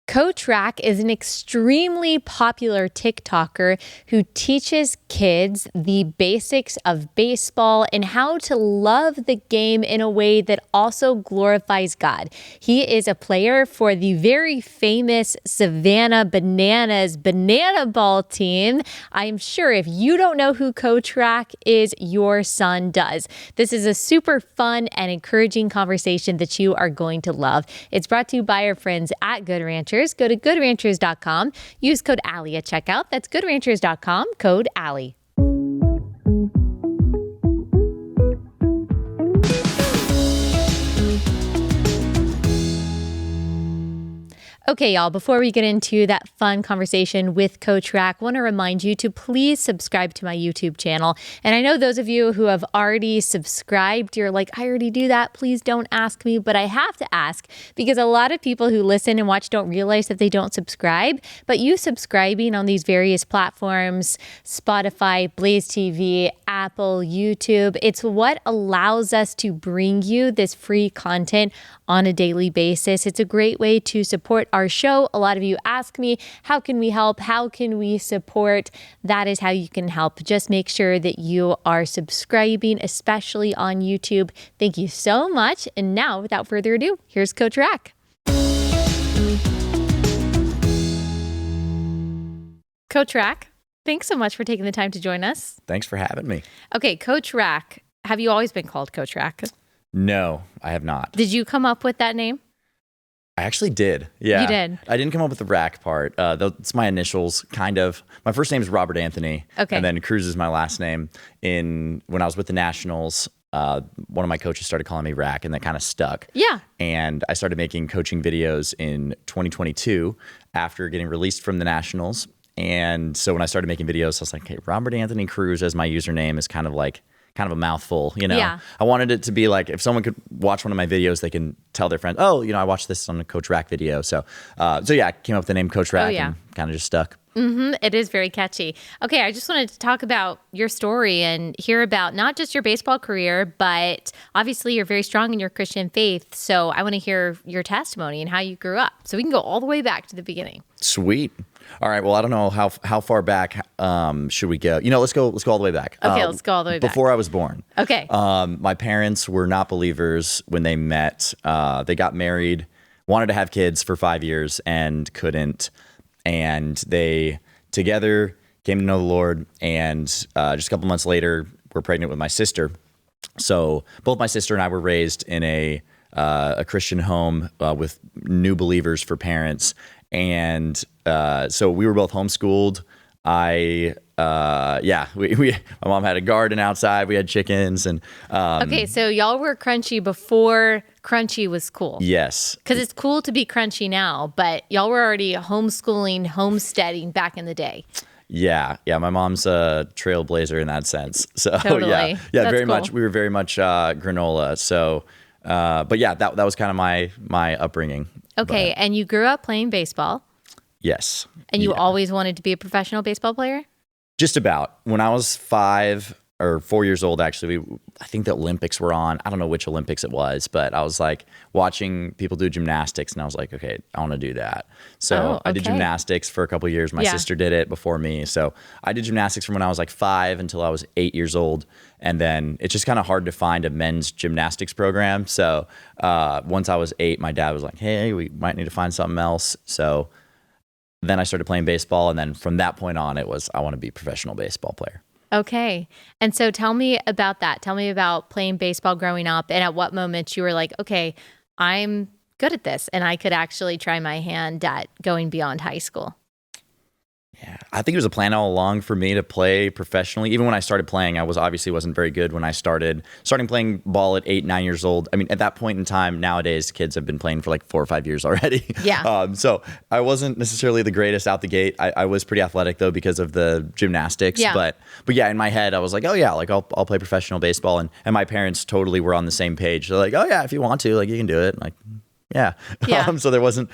Coach Rack is an extremely popular TikToker who teaches kids the basics of baseball and how to love the game in a way that also glorifies God. He is a player for the very famous Savannah Bananas banana ball team. I'm sure if you don't know who Coach Rack is, your son does. This is a super fun and encouraging conversation that you are going to love. It's brought to you by our friends at Good Ranchers. Go to goodranchers.com. Use code Allie at checkout. That's goodranchers.com, code Allie. Okay, y'all, before we get into that fun conversation with Coach Rack, I want to remind you to please subscribe to my YouTube channel. And I know those of you who have already subscribed, you're like, I already do that. Please don't ask me. But I have to ask because a lot of people who listen and watch don't realize that they don't subscribe. But you subscribing on these various platforms, Spotify, Blaze TV, Apple, YouTube, it's what allows us to bring you this free content on a daily basis. It's a great way to support our show. A lot of you ask me, how can we help? How can we support? That is how you can help. Just make sure that you are subscribing, especially on YouTube. Thank you so much. And now, without further ado, here's Coach Rack. Coach Rack, thanks so much for taking the time to join us. Thanks for having me. Okay, Coach Rack. Have you always been called Coach Rack? No, I have not. Did you come up with that name? I actually did. Yeah. You did? I didn't come up with the Rack part. That's my initials, kind of. My first name is RobertAnthony. Okay. And then Cruz is my last name. When I was with the Nationals, one of my coaches started calling me Rack, and that kind of stuck. Yeah. And I started making coaching videos in 2022 after getting released from the Nationals. And so when I started making videos, I was like, hey, RobertAnthony Cruz as my username is kind of a mouthful, you know? Yeah. I wanted it to be like, if someone could watch one of my videos, they can tell their friends, oh, I watched this on a Coach Rack video. So yeah, I came up with the name Coach Rack and kind of just stuck. Mm-hmm. It is very catchy. Okay, I just wanted to talk about your story and hear about not just your baseball career, but obviously you're very strong in your Christian faith. So I want to hear your testimony and how you grew up. So we can go all the way back to the beginning. Sweet. All right. Well, I don't know how far back should we go? Let's go all the way back. Okay, let's go all the way back. Before I was born. Okay. My parents were not believers when they met. They got married, wanted to have kids for 5 years and couldn't. And they together came to know the Lord. And just a couple months later, were pregnant with my sister. So both my sister and I were raised in a Christian home with new believers for parents. And so we were both homeschooled. My mom had a garden outside. We had chickens and okay, so y'all were crunchy before crunchy was cool. Yes. Because it's cool to be crunchy now, but y'all were already homeschooling, homesteading back in the day. Yeah. My mom's a trailblazer in that sense. So totally. yeah, that's very cool. much. We were very much granola. So, but yeah, that was kind of my upbringing. Okay, and you grew up playing baseball. Yes. And you always wanted to be a professional baseball player? Just about. When I was 5 or 4 years old, actually, I think the Olympics were on. I don't know which Olympics it was, but I was like watching people do gymnastics, and I was like, okay, I want to do that. So I did gymnastics for a couple of years. My sister did it before me. So I did gymnastics from when I was like 5 until I was 8 years old. And then it's just kind of hard to find a men's gymnastics program. So once I was 8, my dad was like, hey, we might need to find something else. So then I started playing baseball. And then from that point on, it was, I want to be a professional baseball player. Okay. And so tell me about that. Tell me about playing baseball growing up and at what moment you were like, okay, I'm good at this and I could actually try my hand at going beyond high school. Yeah, I think it was a plan all along for me to play professionally. Even when I started playing, I wasn't very good when I starting playing ball at 8, 9 years old. I mean, at that point in time, nowadays kids have been playing for like 4 or 5 years already. Yeah. So I wasn't necessarily the greatest out the gate. I was pretty athletic though because of the gymnastics. Yeah. But yeah, in my head, I was like, oh yeah, like I'll play professional baseball, and my parents totally were on the same page. They're like, oh yeah, if you want to, like you can do it. I'm like, yeah. So there wasn't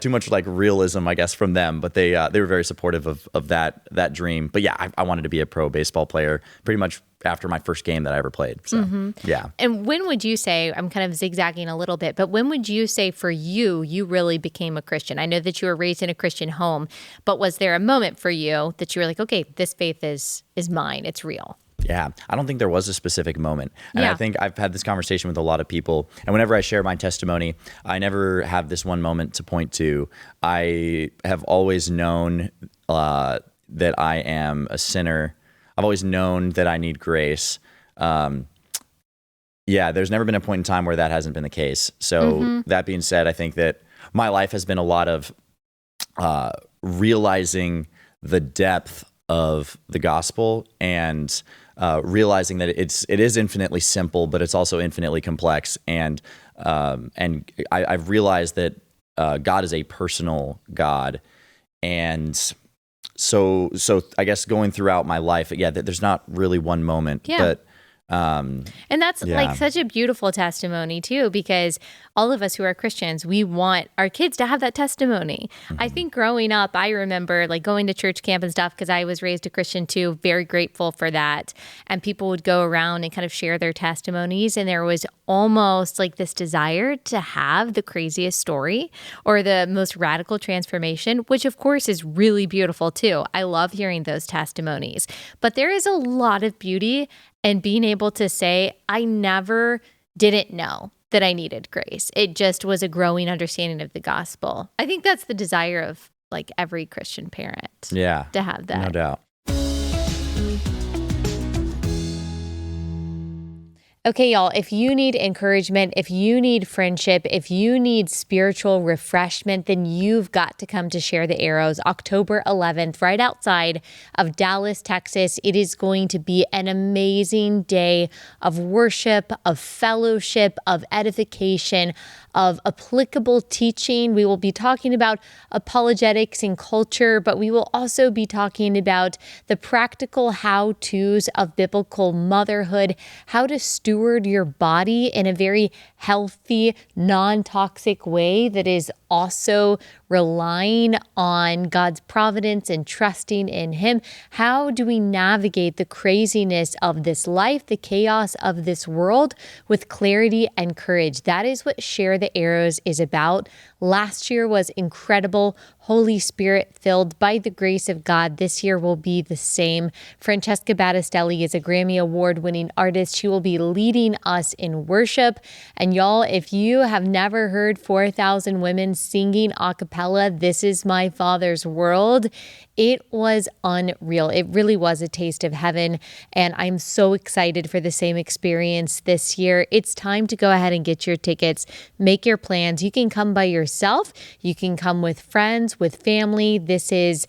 too much like realism, I guess, from them, but they were very supportive of that dream. But yeah, I wanted to be a pro baseball player pretty much after my first game that I ever played. So, yeah. And when would you say, I'm kind of zigzagging a little bit, but when would you say for you, you really became a Christian? I know that you were raised in a Christian home, but was there a moment for you that you were like, okay, this faith is mine, it's real? Yeah, I don't think there was a specific moment. And Yeah. I think I've had this conversation with a lot of people. And whenever I share my testimony, I never have this one moment to point to. I have always known that I am a sinner. I've always known that I need grace. There's never been a point in time where that hasn't been the case. So that being said, I think that my life has been a lot of realizing the depth of the gospel and realizing that it is infinitely simple, but it's also infinitely complex. And I've realized that God is a personal God, and so I guess going throughout my life, there's not really one moment, but. And that's like such a beautiful testimony too, because all of us who are Christians, we want our kids to have that testimony. I think growing up, I remember like going to church camp and stuff because I was raised a Christian too, very grateful for that. And people would go around and kind of share their testimonies. And there was almost like this desire to have the craziest story or the most radical transformation, which of course is really beautiful too. I love hearing those testimonies, but there is a lot of beauty and being able to say, I never didn't know that I needed grace. It just was a growing understanding of the gospel. I think that's the desire of like every Christian parent. Yeah. To have that. No doubt. Okay, y'all, if you need encouragement, if you need friendship, if you need spiritual refreshment, then you've got to come to Share the Arrows October 11th, right outside of Dallas, Texas. It is going to be an amazing day of worship, of fellowship, of edification, of applicable teaching. We will be talking about apologetics and culture, but we will also be talking about the practical how-tos of biblical motherhood, how to steward your body in a very healthy, non-toxic way that is also relying on God's providence and trusting in Him. How do we navigate the craziness of this life, the chaos of this world with clarity and courage? That is what Share the Arrows is about. Last year was incredible, Holy Spirit filled by the grace of God. This year will be the same. Francesca Battistelli is a Grammy Award winning artist. She will be leading us in worship. And y'all, if you have never heard 4,000 women singing a cappella, This Is My Father's World, it was unreal. It really was a taste of heaven. And I'm so excited for the same experience this year. It's time to go ahead and get your tickets, make your plans. You can come by yourself. You can come with friends, with family. This is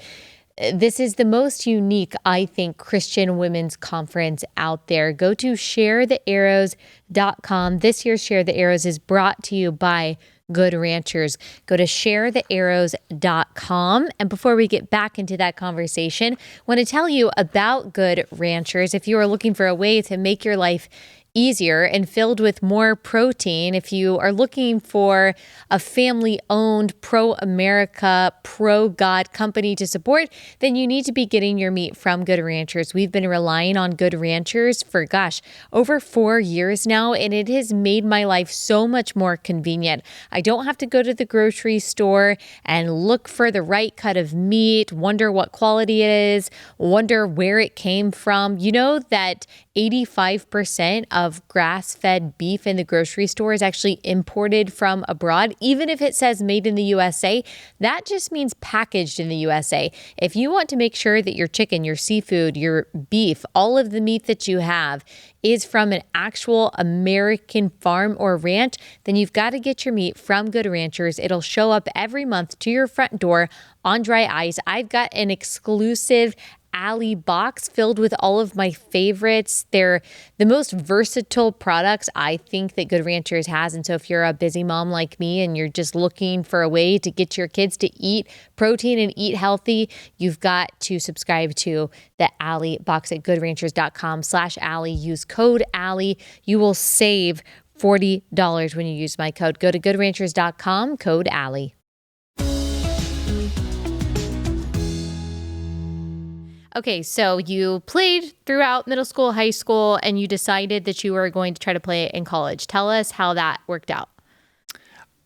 the most unique, I think, Christian women's conference out there. Go to sharethearrows.com. This year's Share the Arrows is brought to you by Good Ranchers. Go to sharethearrows.com. And before we get back into that conversation, I want to tell you about Good Ranchers. If you are looking for a way to make your life easier and filled with more protein, if you are looking for a family-owned, pro-America, pro-God company to support, then you need to be getting your meat from Good Ranchers. We've been relying on Good Ranchers for, over 4 years now, and it has made my life so much more convenient. I don't have to go to the grocery store and look for the right cut of meat, wonder what quality it is, wonder where it came from. You know that 85% of grass-fed beef in the grocery store is actually imported from abroad. Even if it says made in the USA, that just means packaged in the USA. If you want to make sure that your chicken, your seafood, your beef, all of the meat that you have is from an actual American farm or ranch, then you've got to get your meat from Good Ranchers. It'll show up every month to your front door on dry ice. I've got an exclusive Allie box filled with all of my favorites. They're the most versatile products I think that Good Ranchers has. And so if you're a busy mom like me and you're just looking for a way to get your kids to eat protein and eat healthy, you've got to subscribe to the Allie box at goodranchers.com/Allie. Use code Allie. You will save $40 when you use my code. Go to goodranchers.com, code Allie. Okay, so you played throughout middle school, high school, and you decided that you were going to try to play in college. Tell us how that worked out.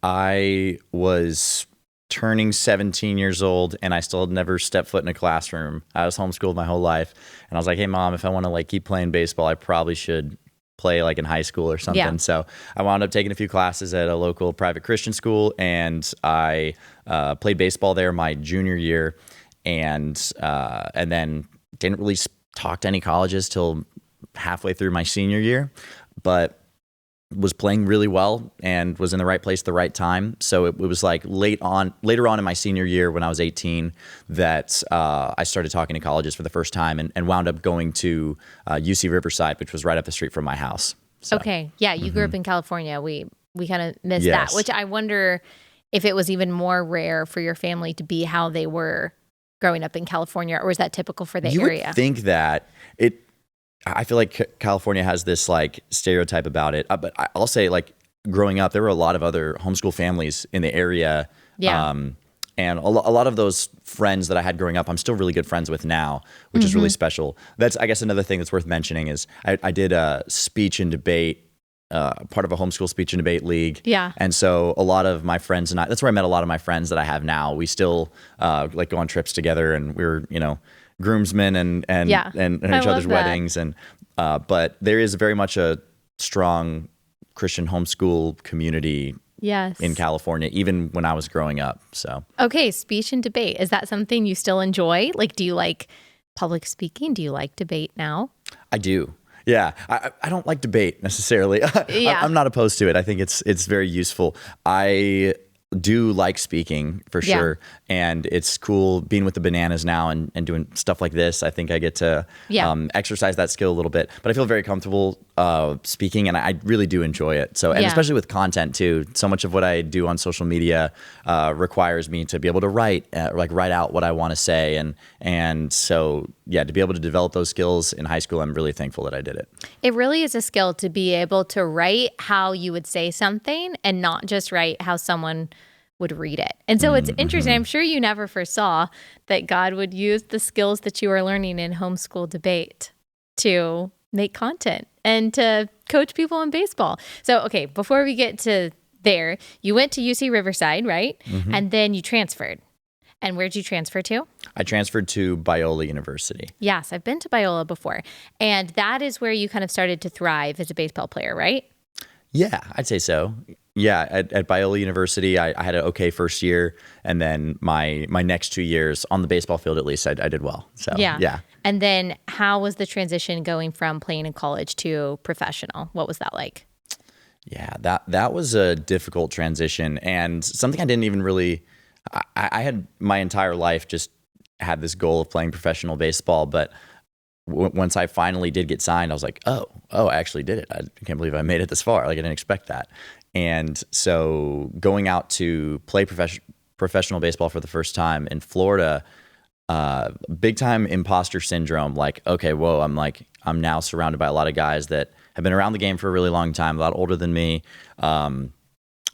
I was turning 17 years old and I still had never stepped foot in a classroom. I was homeschooled my whole life. And I was like, hey, Mom, if I want to like keep playing baseball, I probably should play like in high school or something. Yeah. So I wound up taking a few classes at a local private Christian school, and I played baseball there my junior year, and then didn't really talk to any colleges till halfway through my senior year, but was playing really well and was in the right place at the right time. So it was like later on in my senior year when I was 18 that I started talking to colleges for the first time, and wound up going to UC Riverside, which was right up the street from my house. So, Okay. Yeah, you grew up in California. We kind of missed Yes. that, which I wonder if it was even more rare for your family to be how they were growing up in California, or was that typical for the you area? would think that I feel like California has this like stereotype about it, but I'll say like growing up, there were a lot of other homeschool families in the area. Yeah. And a lot of those friends that I had growing up, I'm still really good friends with now, which is really special. That's, I guess, another thing that's worth mentioning is I did a speech and debate, part of a homeschool speech and debate league. Yeah. And so a lot of my friends and I, that's where I met a lot of my friends that I have now. We still like go on trips together, and we're, groomsmen and Yeah. each I love other's that. weddings. And but there is very much a strong Christian homeschool community Yes. in California, even when I was growing up. So Okay, speech and debate. Is that something you still enjoy? Like, do you like public speaking? Do you like debate now? I do. Yeah, I don't like debate necessarily. Yeah. I'm not opposed to it. I think it's very useful. I do like speaking for Yeah. sure, and it's cool being with the Bananas now and doing stuff like this. I think I get to exercise that skill a little bit, but I feel very comfortable speaking, and I really do enjoy it. So, and Yeah. especially with content too. So much of what I do on social media requires me to be able to write out what I want to say, and so yeah, to be able to develop those skills in high school, I'm really thankful that I did it. It really is a skill to be able to write how you would say something and not just write how someone would read it. And so it's interesting. I'm sure you never foresaw that God would use the skills that you are learning in homeschool debate to make content and to coach people in baseball. So, okay, before we get to there, you went to UC Riverside, right? And then you transferred. And where'd you transfer to? I transferred to Biola University. Yes, I've been to Biola before. And that is where you kind of started to thrive as a baseball player, right? Yeah, I'd say so. Yeah, at Biola University, I had an okay first year, and then my next 2 years on the baseball field, at least, I did well. So yeah. And then how was the transition going from playing in college to professional? What was that like? Yeah, that was a difficult transition, and something I didn't even really. I had my entire life just had this goal of playing professional baseball, but once I finally did get signed, I was like, oh, I actually did it. I can't believe I made it this far. Like, I didn't expect that. And so going out to play professional baseball for the first time in Florida, big time imposter syndrome. Like, okay, whoa, I'm now surrounded by a lot of guys that have been around the game for a really long time, a lot older than me,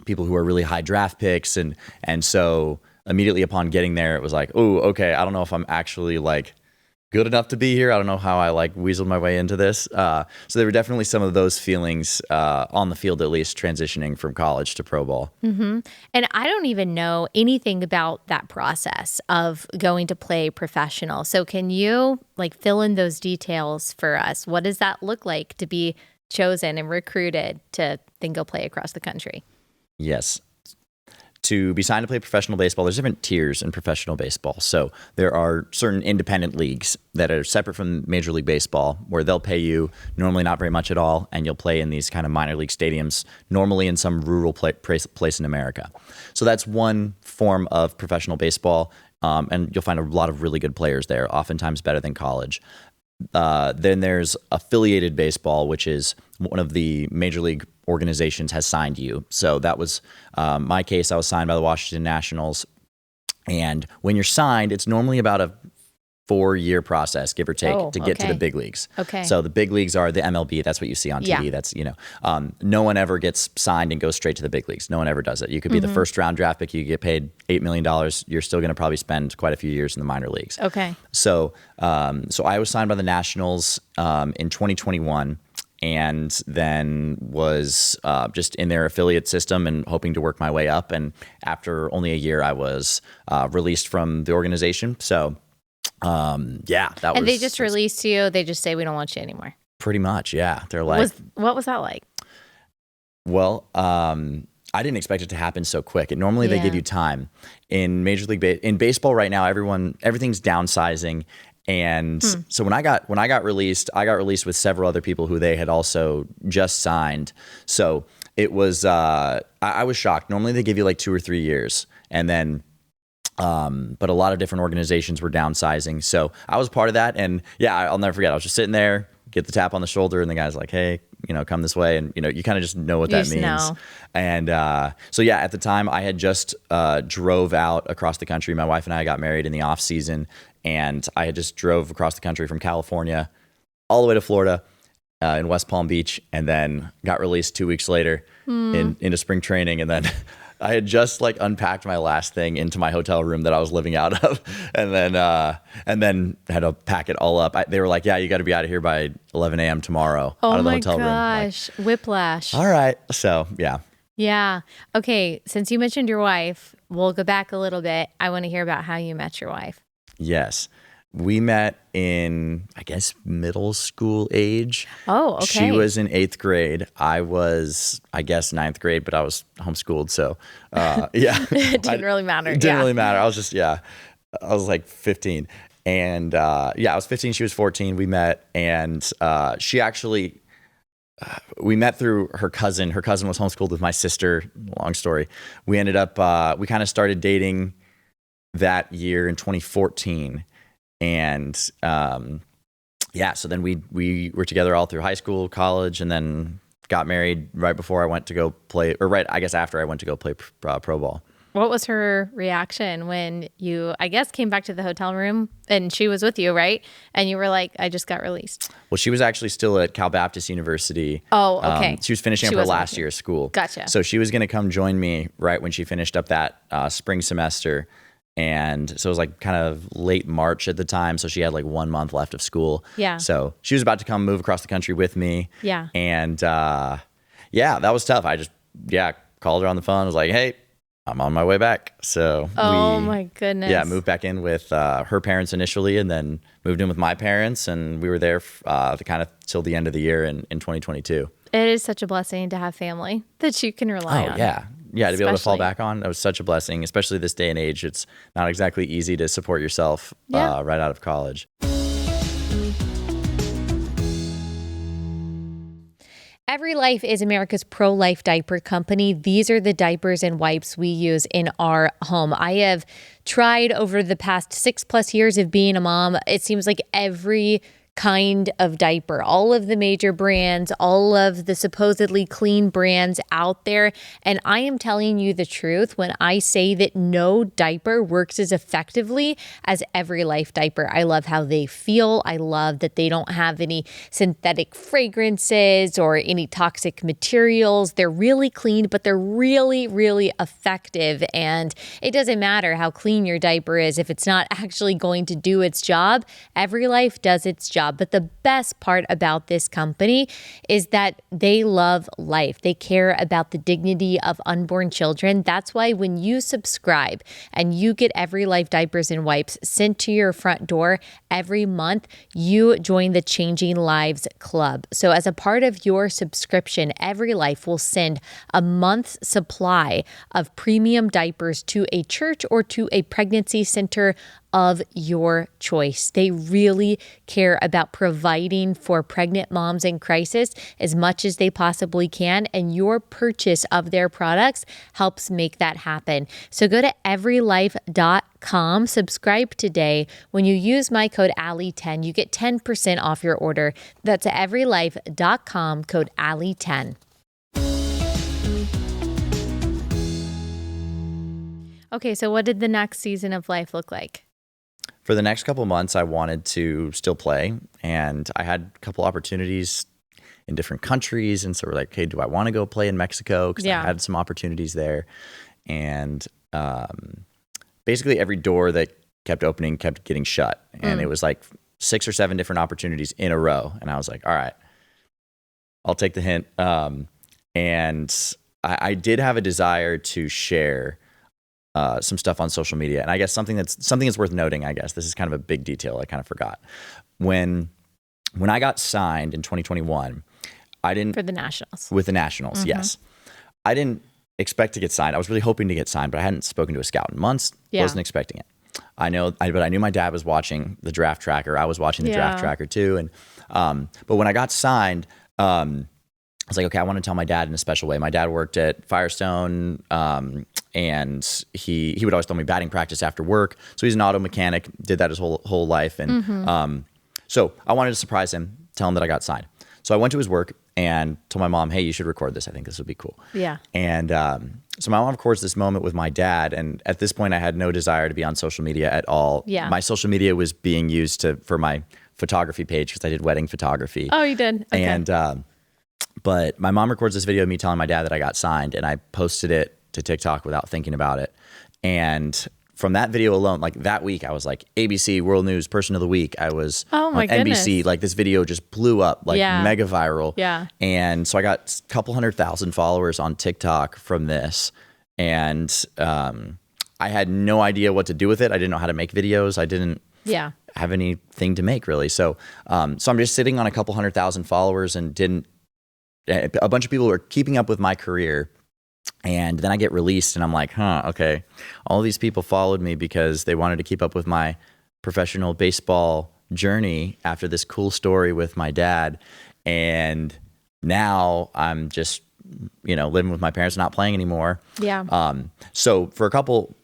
people who are really high draft picks. And so immediately upon getting there, it was like, oh, okay, I don't know if I'm actually like good enough to be here. I don't know how I like weaseled my way into this. So there were definitely some of those feelings on the field, at least transitioning from college to pro ball. Mm-hmm. And I don't even know anything about that process of going to play professional. So can you like fill in those details for us? What does that look like to be chosen and recruited to then go play across the country? Yes. To be signed to play professional baseball, there's different tiers in professional baseball. So there are certain independent leagues that are separate from Major League Baseball, where they'll pay you normally not very much at all, and you'll play in these kind of minor league stadiums, normally in some rural place in America. So that's one form of professional baseball, and you'll find a lot of really good players there, oftentimes better than college. Then there's affiliated baseball, which is one of the major league organizations has signed you. So that was my case. I was signed by the Washington Nationals. And when you're signed, it's normally about a 4-year process, give or take, Oh, to get to okay. the big leagues. Okay. So the big leagues are the MLB. That's what you see on TV. Yeah. That's, no one ever gets signed and goes straight to the big leagues. No one ever does it. You could be the first round draft pick. You get paid $8 million. You're still going to probably spend quite a few years in the minor leagues. Okay. So, so I was signed by the Nationals in 2021. And then was just in their affiliate system and hoping to work my way up. And after only a year, I was released from the organization. So, that was. And they just released you. They just say, we don't want you anymore. Pretty much, yeah. They're like, what was that like? well, I didn't expect it to happen so quick. Normally they give you time. In Major League in baseball right now, everything's downsizing. And so when I got released, I got released with several other people who they had also just signed. So it was I was shocked. Normally they give you like 2 or 3 years, and then but a lot of different organizations were downsizing. So I was part of that, and I'll never forget. I was just sitting there, get the tap on the shoulder, and the guy's like, "Hey, come this way," and you kind of just know what that means. Know. And so at the time I had just drove out across the country. My wife and I got married in the off season. And I had just drove across the country from California all the way to Florida in West Palm Beach, and then got released 2 weeks later into spring training. And then I had just like unpacked my last thing into my hotel room that I was living out of, and then had to pack it all up. They were like, "Yeah, you got to be out of here by 11 a.m. tomorrow out of the hotel room." Oh my gosh, whiplash. All right, so yeah. Yeah. Okay. Since you mentioned your wife, we'll go back a little bit. I want to hear about how you met your wife. Yes. We met in, I guess, middle school age. Oh, okay. She was in 8th grade. I was, I guess, 9th grade, but I was homeschooled. So, It didn't really matter. It didn't really matter. I was just, I was like 15. And I was 15. She was 14. We met. And she actually, we met through her cousin. Her cousin was homeschooled with my sister. Long story. We ended up, we kind of started dating that year in 2014. And so then we were together all through high school, college, and then got married right before I went to go play, or right, I guess after I went to go play pro ball. What was her reaction when you, I guess, came back to the hotel room and she was with you, right? And you were like, I just got released. Well, she was actually still at Cal Baptist University. Oh, okay. She was finishing up her last year of school. Gotcha. So she was going to come join me right when she finished up that spring semester. And so it was like kind of late March at the time. So she had like 1 month left of school. Yeah. So she was about to come move across the country with me. Yeah. And that was tough. I just, called her on the phone. I was like, "Hey, I'm on my way back." So my goodness. Yeah, moved back in with her parents initially, and then moved in with my parents. And we were there kind of till the end of the year in 2022. It is such a blessing to have family that you can rely on. Oh, yeah. Yeah, to be able to fall back on. That was such a blessing, especially this day and age. It's not exactly easy to support yourself right out of college. Every Life is America's pro-life diaper company. These are the diapers and wipes we use in our home. I have tried over the past 6+ years of being a mom. It seems like every kind of diaper, all of the major brands, all of the supposedly clean brands out there. And I am telling you the truth when I say that no diaper works as effectively as Every Life diaper. I love how they feel. I love that they don't have any synthetic fragrances or any toxic materials. They're really clean, but they're really, really effective. And it doesn't matter how clean your diaper is if it's not actually going to do its job. Every Life does its job. But the best part about this company is that they love life. They care about the dignity of unborn children. That's why when you subscribe and you get Every Life diapers and wipes sent to your front door every month, you join the Changing Lives Club. So as a part of your subscription, Every Life will send a month's supply of premium diapers to a church or to a pregnancy center of your choice. They really care about providing for pregnant moms in crisis as much as they possibly can, and your purchase of their products helps make that happen. So go to everylife.com, subscribe today. When you use my code Allie10, you get 10% off your order. That's everylife.com, code Allie10. Okay, so what did the next season of life look like? for the next couple of months, I wanted to still play, and I had a couple opportunities in different countries. And so we're like, hey, do I want to go play in Mexico? Because I had some opportunities there. And basically every door that kept opening kept getting shut. And it was like 6 or 7 different opportunities in a row. And I was like, all right, I'll take the hint. And I did have a desire to share some stuff on social media. And I guess something that's worth noting, I guess, this is kind of a big detail I kind of forgot. When I got signed in 2021, I didn't... For the Nationals. With the Nationals, yes. I didn't expect to get signed. I was really hoping to get signed, but I hadn't spoken to a scout in months. Wasn't expecting it. But I knew my dad was watching the draft tracker. I was watching the draft tracker too. And but when I got signed, I was like, okay, I want to tell my dad in a special way. My dad worked at Firestone, and he would always tell me batting practice after work. So he's an auto mechanic, did that his whole life. And so I wanted to surprise him, tell him that I got signed. So I went to his work and told my mom, hey, you should record this. I think this would be cool. Yeah. And so my mom records this moment with my dad. And at this point, I had no desire to be on social media at all. Yeah. My social media was being used for my photography page because I did wedding photography. Oh, you did? Okay. And but my mom records this video of me telling my dad that I got signed, and I posted it to TikTok without thinking about it. And from that video alone, like that week, I was like ABC World News Person of the Week. I was on NBC. Like this video just blew up, like mega viral. Yeah. And so I got a couple 100,000 followers on TikTok from this. And I had no idea what to do with it. I didn't know how to make videos. I didn't have anything to make really. So I'm just sitting on a couple 100,000 followers and a bunch of people were keeping up with my career. And then I get released and I'm like, okay. All these people followed me because they wanted to keep up with my professional baseball journey after this cool story with my dad. And now I'm just, living with my parents, not playing anymore. Yeah. So for a couple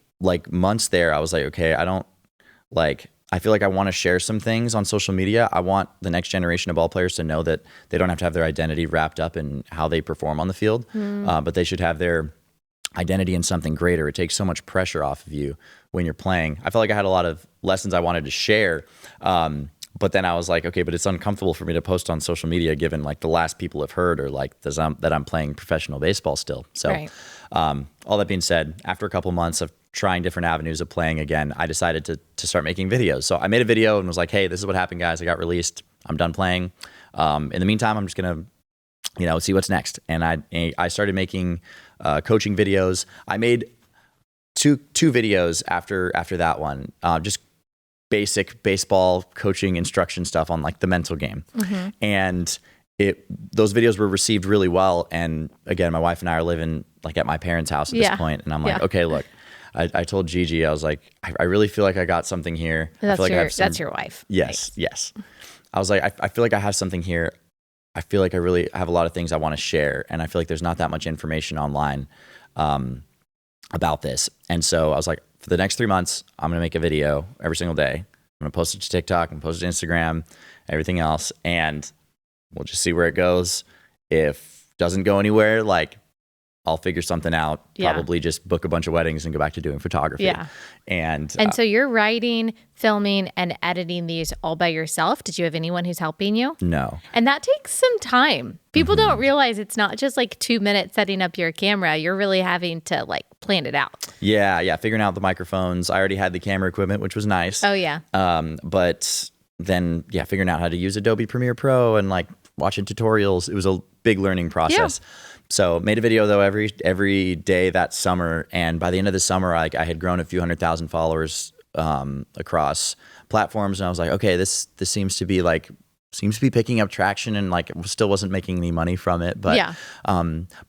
months there, I was like, okay, I feel like I want to share some things on social media. I want the next generation of ball players to know that they don't have to have their identity wrapped up in how they perform on the field, but they should have their identity in something greater. It takes so much pressure off of you when you're playing. I felt like I had a lot of lessons I wanted to share, but then I was like, okay, but it's uncomfortable for me to post on social media given the last people have heard or that I'm playing professional baseball still. So all that being said, after a couple months of trying different avenues of playing again, I decided to start making videos. So I made a video and was like, hey, this is what happened, guys. I got released. I'm done playing. In the meantime, I'm just going to, see what's next. And I started making coaching videos. I made two videos after that one, just basic baseball coaching instruction stuff on the mental game. And those videos were received really well. And again, my wife and I are living at my parents' house at this point. And I'm like, okay, look, I told Gigi, I was like, I really feel like I got something here. That's, I feel like that's your wife. Yes, nice. Yes. I was like, I feel like I have something here. I feel like I really have a lot of things I want to share. And I feel like there's not that much information online about this. And so I was like, for the next 3 months, I'm going to make a video every single day. I'm going to post it to TikTok and post it to Instagram, everything else. And we'll just see where it goes. If it doesn't go anywhere, I'll figure something out, probably just book a bunch of weddings and go back to doing photography. Yeah. And so you're writing, filming, and editing these all by yourself. Did you have anyone who's helping you? No. And that takes some time. People don't realize it's not just 2 minutes setting up your camera. You're really having to plan it out. Yeah. Figuring out the microphones. I already had the camera equipment, which was nice. Oh yeah. But then, figuring out how to use Adobe Premiere Pro and watching tutorials. It was a big learning process. Yeah. So made a video though every day that summer, and by the end of the summer, I had grown a few 100,000 followers across platforms, and I was like, okay, this seems to be picking up traction, and still wasn't making any money from it, but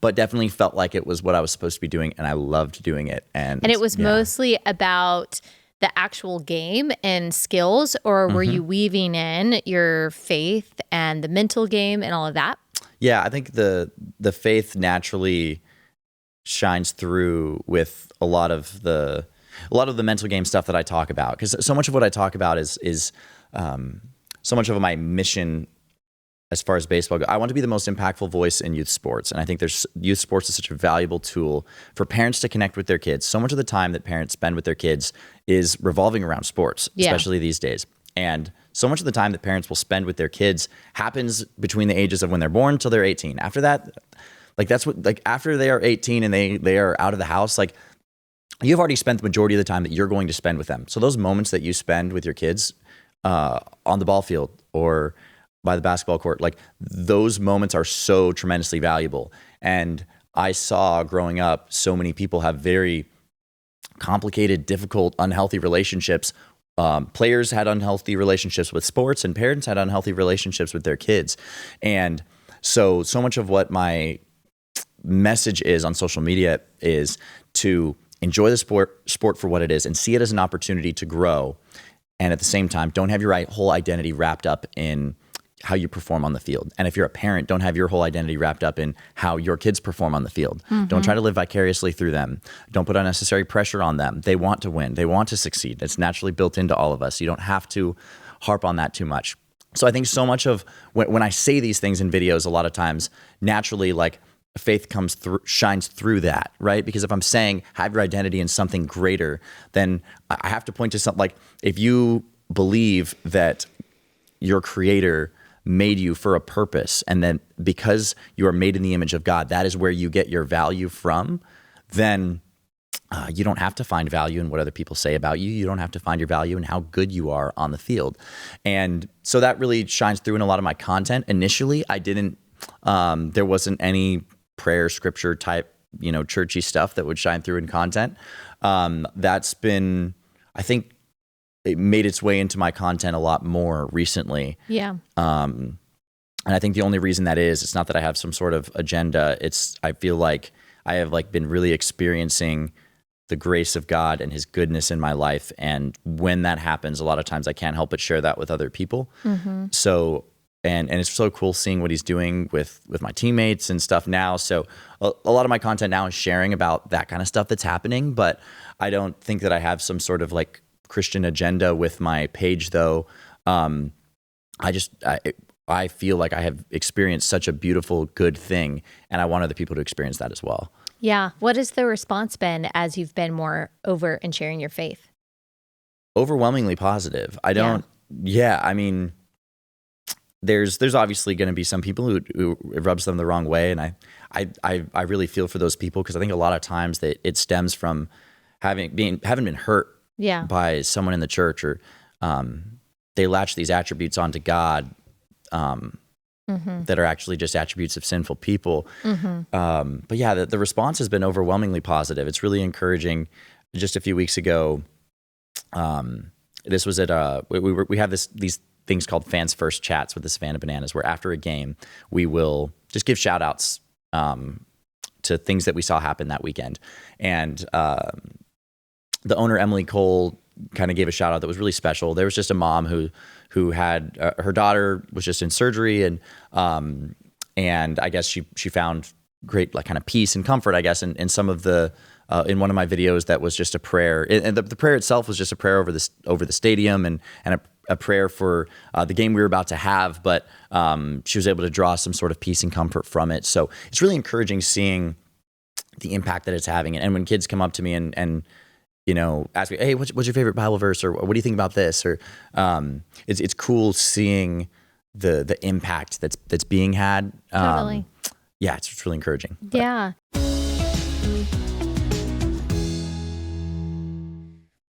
but definitely felt like it was what I was supposed to be doing, and I loved doing it. And it was mostly about the actual game and skills, or were you weaving in your faith and the mental game and all of that? Yeah, I think the faith naturally shines through with a lot of the mental game stuff that I talk about, because so much of what I talk about is so much of my mission as far as baseball goes. I want to be the most impactful voice in youth sports. And I think youth sports is such a valuable tool for parents to connect with their kids. So much of the time that parents spend with their kids is revolving around sports, especially these days. And so much of the time that parents will spend with their kids happens between the ages of when they're born till they're 18. After that, after they are 18 and they are out of the house, you've already spent the majority of the time that you're going to spend with them. So those moments that you spend with your kids on the ball field or by the basketball court, those moments are so tremendously valuable. And I saw growing up so many people have very complicated, difficult, unhealthy relationships. Players had unhealthy relationships with sports, and parents had unhealthy relationships with their kids. And so much of what my message is on social media is to enjoy the sport for what it is and see it as an opportunity to grow. And at the same time, don't have your whole identity wrapped up in how you perform on the field. And if you're a parent, don't have your whole identity wrapped up in how your kids perform on the field. Mm-hmm. Don't try to live vicariously through them. Don't put unnecessary pressure on them. They want to win. They want to succeed. It's naturally built into all of us. You don't have to harp on that too much. So I think so much of when I say these things in videos, a lot of times, naturally, faith shines through that, right? Because if I'm saying have your identity in something greater, then I have to point to something if you believe that your creator made you for a purpose, and then because you are made in the image of God, that is where you get your value from, then you don't have to find value in what other people say about you. You don't have to find your value in how good you are on the field. And so that really shines through in a lot of my content. Initially, I didn't, there wasn't any prayer, scripture type, churchy stuff that would shine through in content. That's been, I think, it made its way into my content a lot more recently. Yeah. And I think the only reason that is, it's not that I have some sort of agenda. I feel like I have been really experiencing the grace of God and his goodness in my life. And when that happens, a lot of times I can't help but share that with other people. Mm-hmm. So, and it's so cool seeing what he's doing with my teammates and stuff now. So a lot of my content now is sharing about that kind of stuff that's happening, but I don't think that I have some sort of Christian agenda with my page though. I feel like I have experienced such a beautiful, good thing, and I want other people to experience that as well. Yeah. What has the response been as you've been more overt in sharing your faith? Overwhelmingly positive. I mean, there's obviously going to be some people who it rubs them the wrong way, and I really feel for those people, because I think a lot of times that it stems from having been hurt by someone in the church, or they latch these attributes onto God that are actually just attributes of sinful people. Mm-hmm. But yeah, the response has been overwhelmingly positive. It's really encouraging. Just a few weeks ago, this was at we have these things called Fans First Chats with the Savannah Bananas, where after a game we will just give shout outs to things that we saw happen that weekend. And the owner, Emily Cole, kind of gave a shout out that was really special. There was just a mom who had her daughter was just in surgery, and I guess she found great kind of peace and comfort, I guess, in some of the in one of my videos that was just a prayer, and the prayer itself was just a prayer over the stadium and a prayer for the game we were about to have, but she was able to draw some sort of peace and comfort from it. So it's really encouraging seeing the impact that it's having. And when kids come up to me and ask me, hey, what's your favorite Bible verse, or what do you think about this? Or it's cool seeing the impact that's being had. Totally. Yeah, it's really encouraging. Yeah.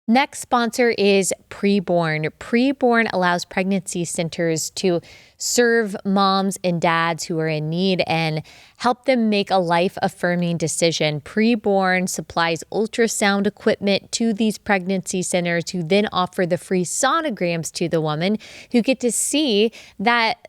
Next sponsor is Preborn. Preborn allows pregnancy centers to serve moms and dads who are in need and help them make a life-affirming decision. Preborn supplies ultrasound equipment to these pregnancy centers, who then offer the free sonograms to the woman, who get to see that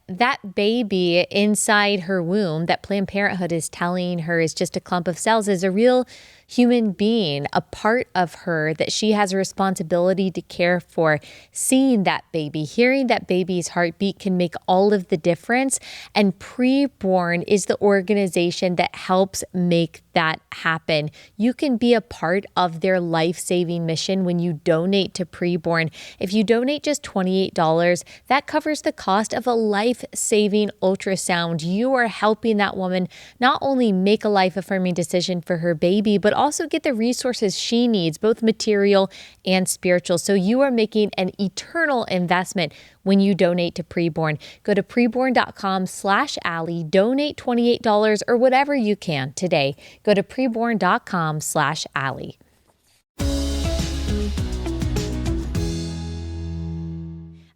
baby inside her womb that Planned Parenthood is telling her is just a clump of cells is a real human being, a part of her that she has a responsibility to care for. Seeing that baby, hearing that baby's heartbeat can make all of the difference. And Preborn is the organization that helps make that happen. You can be a part of their life-saving mission when you donate to Preborn. If you donate just $28, that covers the cost of a life-saving ultrasound. You are helping that woman not only make a life-affirming decision for her baby, but also get the resources she needs, both material and spiritual. So you are making an eternal investment when you donate to Preborn. Go to preborn.com/Allie, donate $28 or whatever you can today. Go to preborn.com/Allie.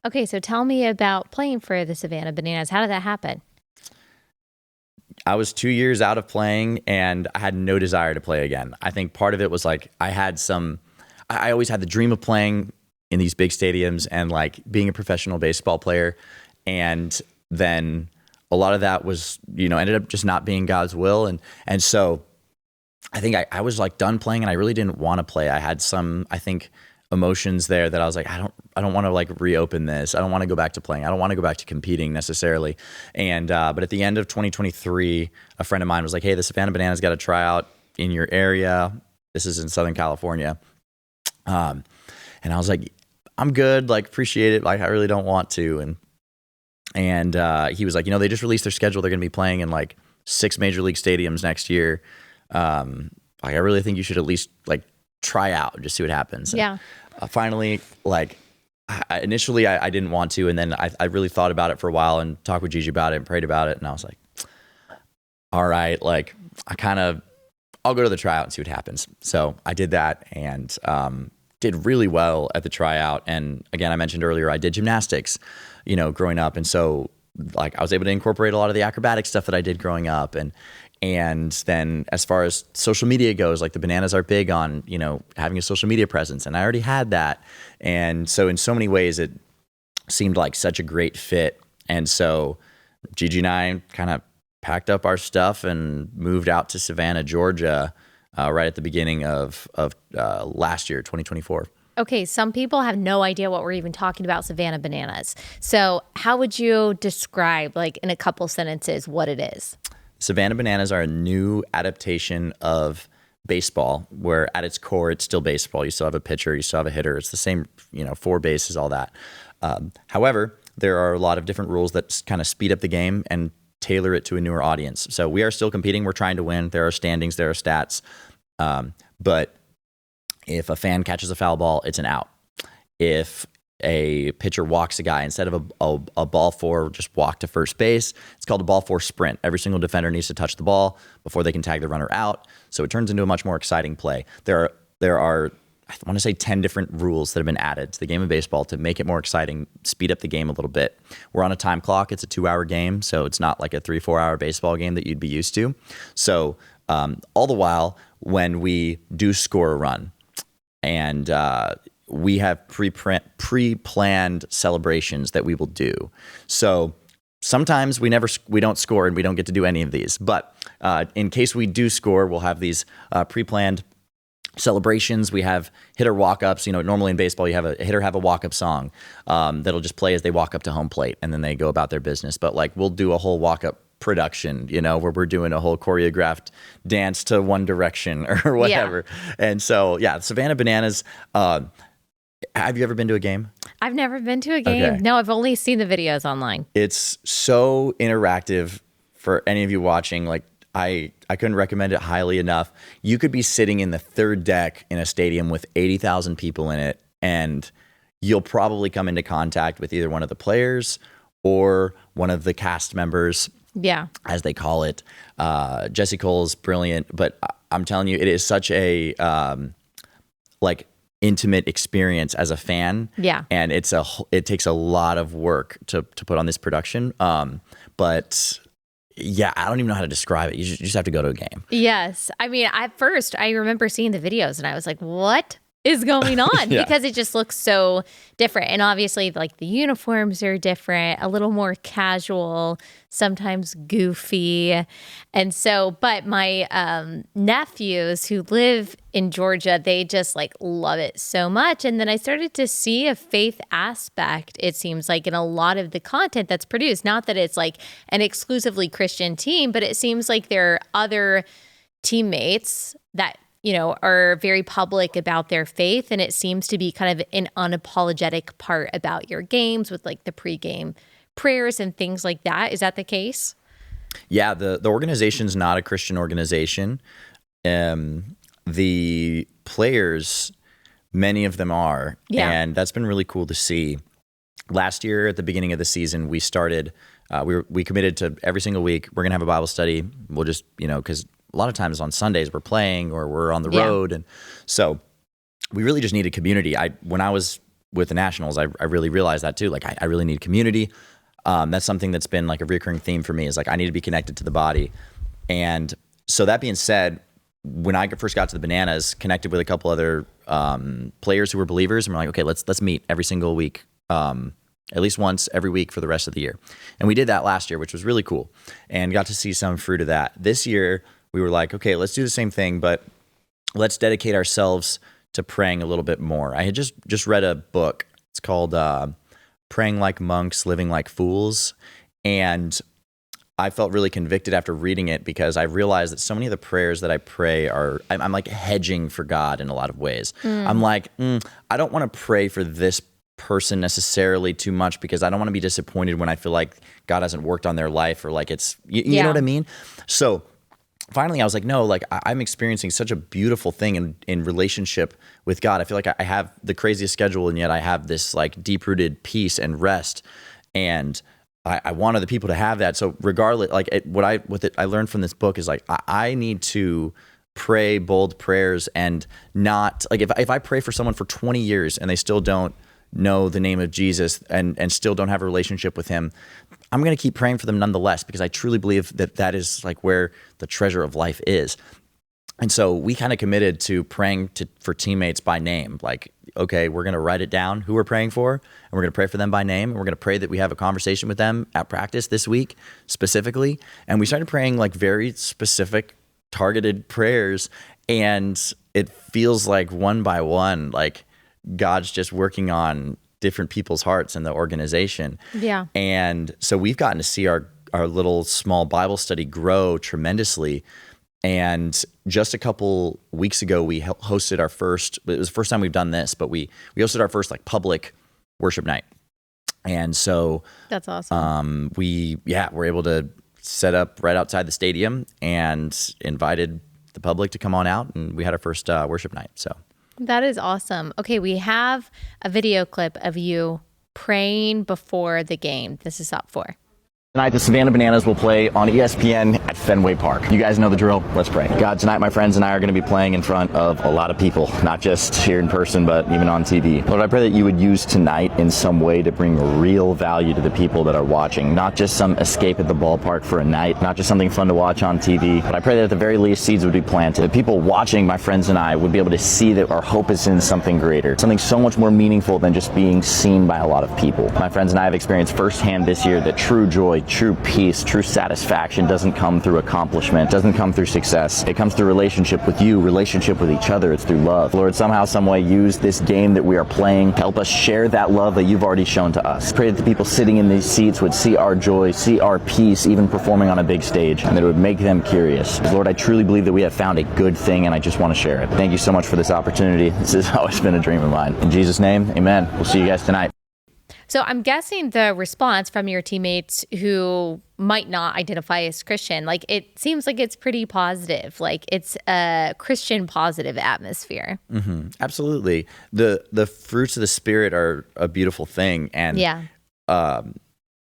Okay, so tell me about playing for the Savannah Bananas. How did that happen? I was 2 years out of playing and I had no desire to play again. I think part of it was like I always had the dream of playing in these big stadiums and like being a professional baseball player. And then a lot of that was, ended up just not being God's will. And so I think I was like done playing and I really didn't want to play. I had some, I think, emotions there that I was like, I don't want to like reopen this. I don't want to go back to playing. I don't want to go back to competing necessarily. And, but at the end of 2023, a friend of mine was like, hey, the Savannah Bananas got a tryout in your area. This is in Southern California. And I was like, I'm good. Like, appreciate it. Like, I really don't want to. And he was like, they just released their schedule. They're going to be playing in like 6 major league stadiums next year. Like, I really think you should at least like try out, just see what happens. Yeah. And, finally, like initially I didn't want to. And then I really thought about it for a while and talked with Gigi about it and prayed about it. And I was like, all right, like I'll go to the tryout and see what happens. So I did that and did really well at the tryout. And again, I mentioned earlier, I did gymnastics, growing up. And so like I was able to incorporate a lot of the acrobatic stuff that I did growing up. And then as far as social media goes, like the Bananas are big on, having a social media presence. And I already had that. And so in so many ways, it seemed like such a great fit. And so Gigi and I kind of packed up our stuff and moved out to Savannah, Georgia, right at the beginning of last year, 2024. Okay, some people have no idea what we're even talking about Savannah Bananas. So how would you describe, like in a couple sentences, what it is? Savannah Bananas are a new adaptation of baseball, where at its core, it's still baseball. You still have a pitcher, you still have a hitter. It's the same, 4 bases, all that. However, there are a lot of different rules that kind of speed up the game and tailor it to a newer audience. So we are still competing. We're trying to win. There are standings, there are stats. But if a fan catches a foul ball, it's an out. If a pitcher walks a guy, instead of a ball 4 just walk to first base, it's called a ball 4 sprint. Every single defender needs to touch the ball before they can tag the runner out. So it turns into a much more exciting play. There are I want to say 10 different rules that have been added to the game of baseball to make it more exciting, speed up the game a little bit. We're on a time clock. It's a 2-hour game, so it's not like a 3-4 hour baseball game that you'd be used to. So all the while, when we do score a run, and we have pre-planned celebrations that we will do. So sometimes we don't score and we don't get to do any of these. But in case we do score, we'll have these pre-planned celebrations. We have hitter walk-ups. Normally in baseball, you have a hitter have a walk-up song that'll just play as they walk up to home plate, and then they go about their business. But like we'll do a whole walk-up production, where we're doing a whole choreographed dance to One Direction or whatever. Yeah. And so, Savannah Bananas. Have you ever been to a game? I've never been to a game. Okay. No, I've only seen the videos online. It's so interactive for any of you watching. Like I couldn't recommend it highly enough. You could be sitting in the third deck in a stadium with 80,000 people in it, and you'll probably come into contact with either one of the players or one of the cast members. Yeah, as they call it. Jesse Cole's brilliant, but I'm telling you, it is such a intimate experience as a fan. Yeah, and it takes a lot of work to put on this production. But yeah, I don't even know how to describe it. You just have to go to a game. Yes, I mean, at first I remember seeing the videos and I was like, what is going on? Yeah. Because it just looks so different. And obviously, like the uniforms are different, a little more casual, sometimes goofy. And so, but my nephews who live in Georgia, they just like love it so much. And then I started to see a faith aspect, it seems like, in a lot of the content that's produced. Not that it's like an exclusively Christian team, but it seems like there are other teammates that, are very public about their faith, and it seems to be kind of an unapologetic part about your games with like the pregame prayers and things like that. Is that the case? Yeah, the organization's not a Christian organization. The players, many of them are, and that's been really cool to see. Last year at the beginning of the season, we started, we committed to every single week, we're going to have a Bible study. We'll just, because a lot of times on Sundays we're playing or we're on the road. And so we really just needed community. When I was with the Nationals, I really realized that too. Like I really need community. That's something that's been like a recurring theme for me, is like I need to be connected to the body. And so that being said, when I first got to the Bananas, connected with a couple other players who were believers, and we're like, okay, let's meet every single week, at least once every week for the rest of the year. And we did that last year, which was really cool, and got to see some fruit of that. This year, we were like, okay, let's do the same thing, but let's dedicate ourselves to praying a little bit more. I had just read a book. It's called Praying Like Monks, Living Like Fools. And I felt really convicted after reading it, because I realized that so many of the prayers that I pray I'm like hedging for God in a lot of ways. I'm like, I don't want to pray for this person necessarily too much, because I don't want to be disappointed when I feel like God hasn't worked on their life, or like it's, you know what I mean? So finally I was like, no, like I'm experiencing such a beautiful thing in relationship with God. I feel like I have the craziest schedule, and yet I have this like deep-rooted peace and rest. And I want other people to have that. So regardless, like what I learned from this book is like, I need to pray bold prayers, and not like, if I pray for someone for 20 years and they still don't know the name of Jesus and still don't have a relationship with him, I'm going to keep praying for them nonetheless, because I truly believe that is like where the treasure of life is. And so we kind of committed to praying for teammates by name. Like, okay, we're going to write it down who we're praying for, and we're going to pray for them by name. And we're going to pray that we have a conversation with them at practice this week specifically. And we started praying like very specific, targeted prayers. And it feels like one by one, like God's just working on different people's hearts in the organization. Yeah. And so we've gotten to see our little small Bible study grow tremendously. And just a couple weeks ago, we hosted our first, it was the first time we've done this, but we hosted our first like public worship night. And so that's awesome. We're able to set up right outside the stadium and invited the public to come on out, and we had our first worship night. So that is awesome. Okay, we have a video clip of you praying before the game. This is up for. Tonight, the Savannah Bananas will play on ESPN at Fenway Park. You guys know the drill. Let's pray. God, tonight my friends and I are going to be playing in front of a lot of people, not just here in person, but even on TV. Lord, I pray that you would use tonight in some way to bring real value to the people that are watching, not just some escape at the ballpark for a night, not just something fun to watch on TV, but I pray that at the very least seeds would be planted. The people watching, my friends and I, would be able to see that our hope is in something greater, something so much more meaningful than just being seen by a lot of people. My friends and I have experienced firsthand this year that true joy, true peace, true satisfaction doesn't come through accomplishment, doesn't come through success. It comes through relationship with you, relationship with each other. It's through love. Lord, somehow, some way, use this game that we are playing to help us share that love that you've already shown to us. Pray that the people sitting in these seats would see our joy, see our peace, even performing on a big stage, and that it would make them curious. Lord, I truly believe that we have found a good thing, and I just want to share it. Thank you so much for this opportunity. This has always been a dream of mine. In Jesus' name, amen. We'll see you guys tonight. So I'm guessing the response from your teammates who might not identify as Christian, like it seems like it's pretty positive, like it's a Christian positive atmosphere. Mm-hmm. Absolutely. The fruits of the Spirit are a beautiful thing. And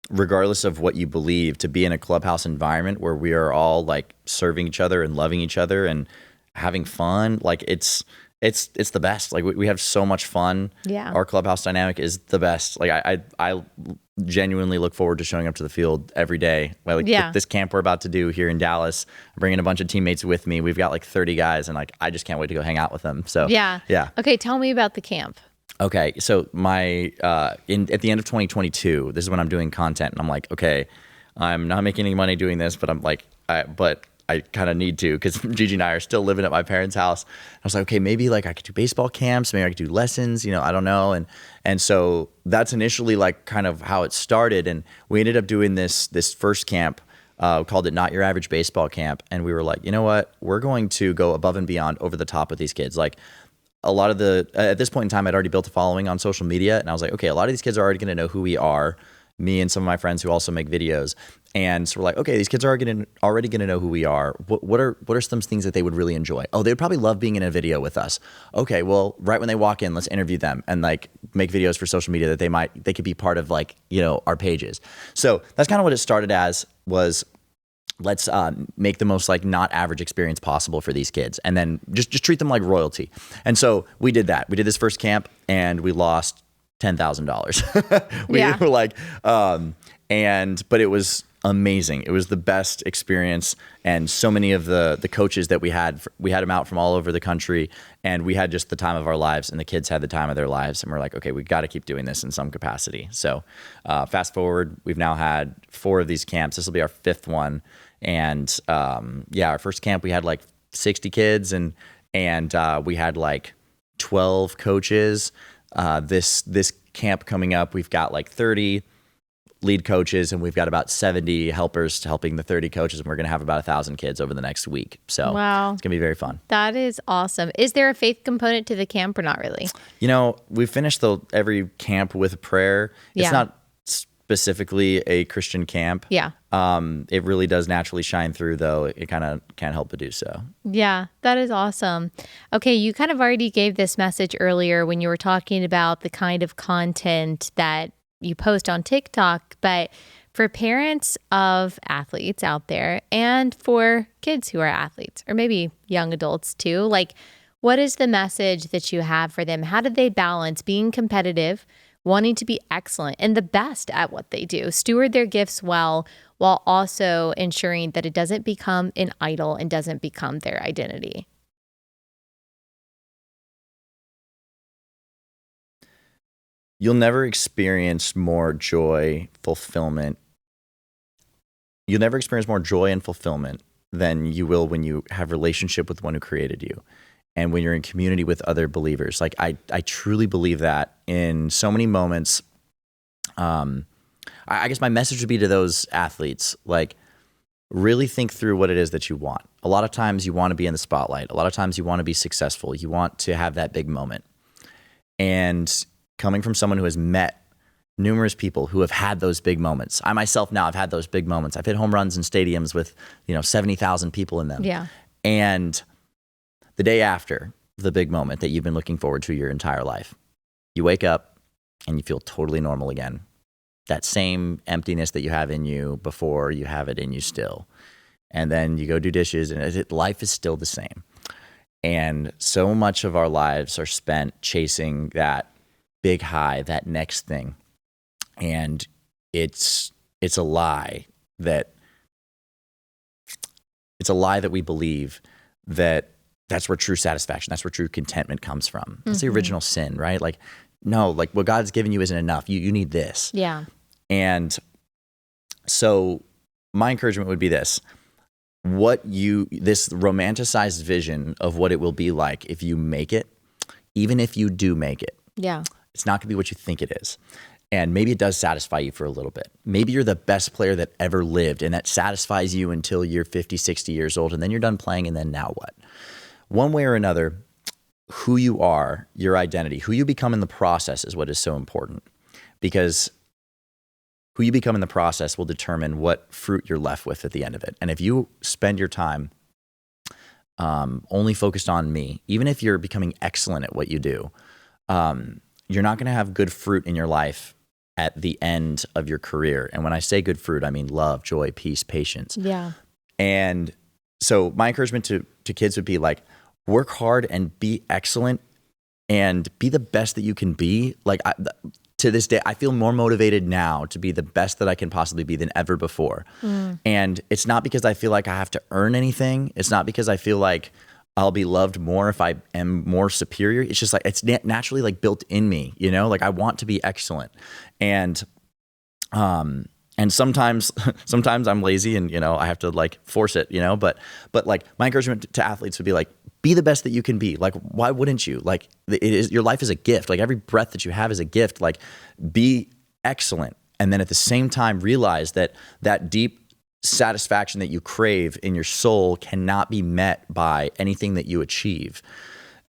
regardless of what you believe, to be in a clubhouse environment where we are all like serving each other and loving each other and having fun, like it's the best. Like we have so much fun. Yeah. Our clubhouse dynamic is the best. Like I genuinely look forward to showing up to the field every day. Like this camp we're about to do here in Dallas, I'm bringing a bunch of teammates with me. We've got like 30 guys, and like I just can't wait to go hang out with them. So yeah. Okay, tell me about the camp. Okay, so my at the end of 2022, this is when I'm doing content, and I'm like, okay, I'm not making any money doing this, but I'm like, I kind of need to, because Gigi and I are still living at my parents' house. I was like, okay, maybe like I could do baseball camps, maybe I could do lessons, I don't know. And so that's initially like kind of how it started. And we ended up doing this first camp called it Not Your Average Baseball Camp. And we were like, you know what? We're going to go above and beyond, over the top with these kids. Like, a lot of at this point in time, I'd already built a following on social media. And I was like, okay, a lot of these kids are already going to know who we are, me and some of my friends who also make videos. And so we're like, okay, these kids are already going to know who we are. What are some things that they would really enjoy? Oh, they would probably love being in a video with us. Okay, well, right when they walk in, let's interview them and like make videos for social media that they could be part of, like, you know, our pages. So that's kind of what it started as, was let's make the most like not average experience possible for these kids, and then just treat them like royalty. And so we did that. We did this first camp and we lost $10,000. We were like, but it was amazing. It was the best experience. And so many of the coaches that we had them out from all over the country, and we had just the time of our lives, and the kids had the time of their lives. And we're like, okay, we got to keep doing this in some capacity. So fast forward, we've now had 4 of these camps. This will be our 5th one. And our first camp, we had like 60 kids, and we had like 12 coaches. This camp coming up, we've got like 30 lead coaches, and we've got about 70 helpers helping the 30 coaches, and we're going to have about 1,000 kids over the next week. So wow, it's going to be very fun. That is awesome. Is there a faith component to the camp or not really? You know, we finished every camp with a prayer. It's not specifically a Christian camp. Yeah. It really does naturally shine through, though. It kind of can't help but do so. Yeah, that is awesome. Okay, you kind of already gave this message earlier when you were talking about the kind of content that you post on TikTok, but for parents of athletes out there, and for kids who are athletes, or maybe young adults too, like, what is the message that you have for them? How do they balance being competitive, wanting to be excellent and the best at what they do, steward their gifts well, while also ensuring that it doesn't become an idol and doesn't become their identity? You'll never experience more joy, fulfillment. You'll never experience more joy and fulfillment than you will when you have relationship with one who created you, and when you're in community with other believers. Like, I truly believe that in so many moments. I guess my message would be to those athletes, like, really think through what it is that you want. A lot of times you want to be in the spotlight. A lot of times you want to be successful. You want to have that big moment. And coming from someone who has met numerous people who have had those big moments. I myself now have had those big moments. I've hit home runs in stadiums with, 70,000 people in them. Yeah. And the day after the big moment that you've been looking forward to your entire life, you wake up and you feel totally normal again. That same emptiness that you have in you before, you have it in you still. And then you go do dishes, and life is still the same. And so much of our lives are spent chasing that big high, that next thing. And it's a lie that we believe that that's where true satisfaction, that's where true contentment comes from. That's the original sin, right? Like, no, like, what God's given you isn't enough. You need this. Yeah. And so my encouragement would be this: this romanticized vision of what it will be like if you make it, even if you do make it. Yeah. It's not gonna be what you think it is. And maybe it does satisfy you for a little bit. Maybe you're the best player that ever lived, and that satisfies you until you're 50, 60 years old, and then you're done playing, and then now what? One way or another, who you are, your identity, who you become in the process is what is so important. Because who you become in the process will determine what fruit you're left with at the end of it. And if you spend your time only focused on me, even if you're becoming excellent at what you do, you're not going to have good fruit in your life at the end of your career. And when I say good fruit, I mean love, joy, peace, patience. Yeah. And so my encouragement to kids would be like, work hard and be excellent and be the best that you can be. Like, to this day, I feel more motivated now to be the best that I can possibly be than ever before. And it's not because I feel like I have to earn anything. It's not because I feel like I'll be loved more if I am more superior. It's just like, it's naturally like built in me, like I want to be excellent. And sometimes I'm lazy and, I have to like force it, but like my encouragement to athletes would be like, be the best that you can be. Like, why wouldn't you? Like, your life is a gift. Like, every breath that you have is a gift. Like, be excellent. And then at the same time, realize that deep satisfaction that you crave in your soul cannot be met by anything that you achieve.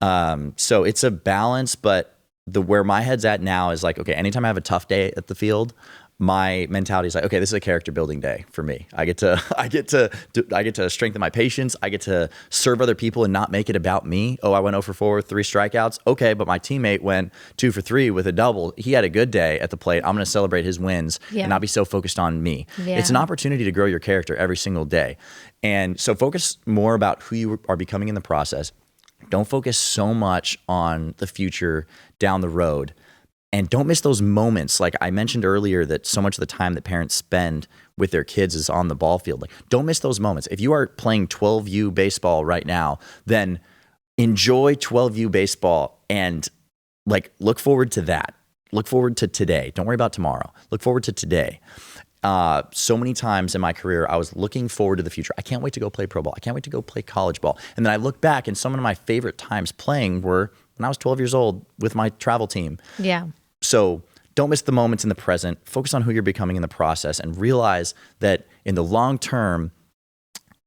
So it's a balance, but where my head's at now is like, okay, anytime I have a tough day at the field, my mentality is like, okay, this is a character building day for me. I get to strengthen my patience. I get to serve other people and not make it about me. Oh, I went 0 for 4 with 3 strikeouts. Okay, but my teammate went 2 for 3 with a double. He had a good day at the plate. I'm going to celebrate his wins and not be so focused on me. Yeah. It's an opportunity to grow your character every single day. And so focus more about who you are becoming in the process. Don't focus so much on the future down the road. And don't miss those moments. Like I mentioned earlier, that so much of the time that parents spend with their kids is on the ball field. Like, don't miss those moments. If you are playing 12U baseball right now, then enjoy 12U baseball and like look forward to that. Look forward to today. Don't worry about tomorrow. Look forward to today. So many times in my career, I was looking forward to the future. I can't wait to go play pro ball. I can't wait to go play college ball. And then I look back, and some of my favorite times playing were when I was 12 years old with my travel team. Yeah. So don't miss the moments in the present. Focus on who you're becoming in the process, and realize that in the long term,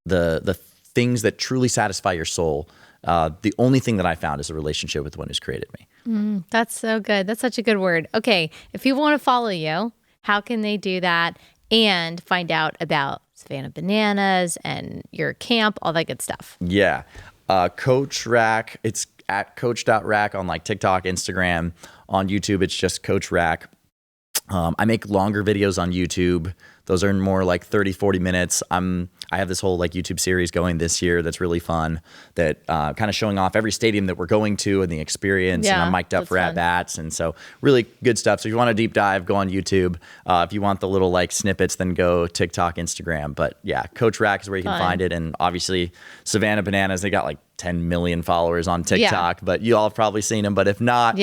the things that truly satisfy your soul, the only thing that I found is a relationship with the one who's created me. That's so good. That's such a good word. Okay, if people want to follow you, how can they do that and find out about Savannah Bananas and your camp, all that good stuff? Yeah. Coach Rack, it's at coach.rack on like TikTok, Instagram. On YouTube, it's just Coach Rack. I make longer videos on YouTube. Those are more like 30, 40 minutes. I have this whole like YouTube series going this year that's really fun, that kind of showing off every stadium that we're going to and the experience. Yeah, and I'm mic'd up for at-bats. And so really good stuff. So if you want a deep dive, go on YouTube. If you want the little like snippets, then go TikTok, Instagram. But yeah, Coach Rack is where you can find it. And obviously Savannah Bananas, they got like 10 million followers on TikTok, but you all have probably seen them. But if not,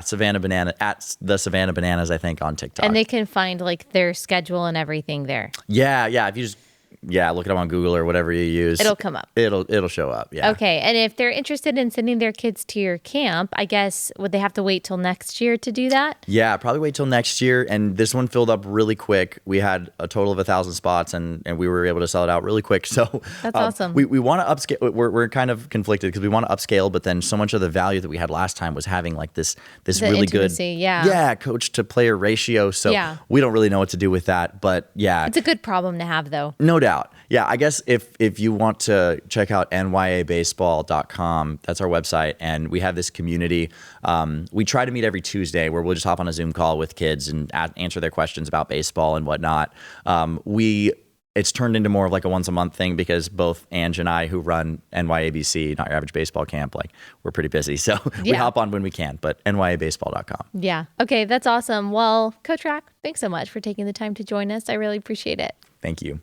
Savannah Banana, at the Savannah Bananas, I think, on TikTok. And they can find like their schedule and everything there. Yeah. If you just look it up on Google or whatever you use, it'll come up. It'll show up. Yeah. Okay. And if they're interested in sending their kids to your camp, I guess, would they have to wait till next year to do that? Yeah, probably wait till next year. And this one filled up really quick. We had a total of 1,000 spots, and we were able to sell it out really quick. So that's awesome. We want to upscale. We're kind of conflicted because we want to upscale, but then so much of the value that we had last time was having like this really intimacy, good coach to player ratio. So we don't really know what to do with that, but it's a good problem to have, though. No doubt. Yeah, I guess if you want to check out nyabaseball.com, that's our website, and we have this community. We try to meet every Tuesday where we'll just hop on a Zoom call with kids and answer their questions about baseball and whatnot. It's turned into more of like a once a month thing because both Ange and I, who run NYABC, Not Your Average Baseball Camp, like we're pretty busy. So we hop on when we can, but nyabaseball.com. Yeah. Okay, that's awesome. Well, Coach Rack, thanks so much for taking the time to join us. I really appreciate it. Thank you.